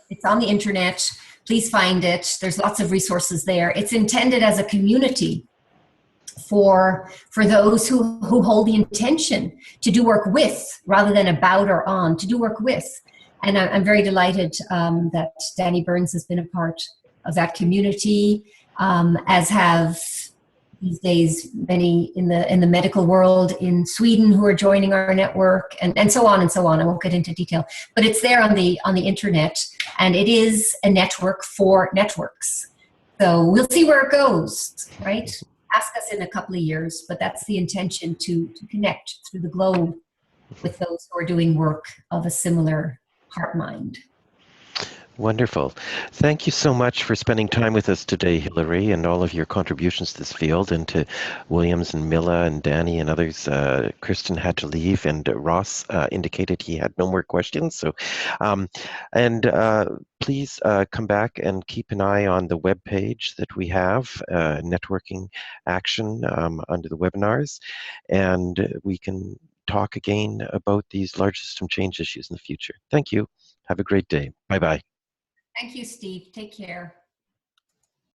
it's on the internet. Please find it. There's lots of resources there. It's intended as a community for those who hold the intention to do work with rather than about or on, to do work with. And I'm very delighted that Danny Burns has been a part of that community, as have these days many in the medical world in Sweden who are joining our network, and so on and so on. I won't get into detail, but it's there on the internet, and it is a network for networks. So we'll see where it goes, right? Ask us in a couple of years, but that's the intention, to connect through the globe with those who are doing work of a similar heart-mind. Wonderful. Thank you so much for spending time with us today, Hilary, and all of your contributions to this field, and to Williams and Milla and Danny and others. Kristen had to leave, and Ross indicated he had no more questions. So, please come back and keep an eye on the webpage that we have, Networking Action, under the webinars, and we can talk again about these large system change issues in the future. Thank you. Have a great day. Bye-bye. Thank you, Steve. Take care.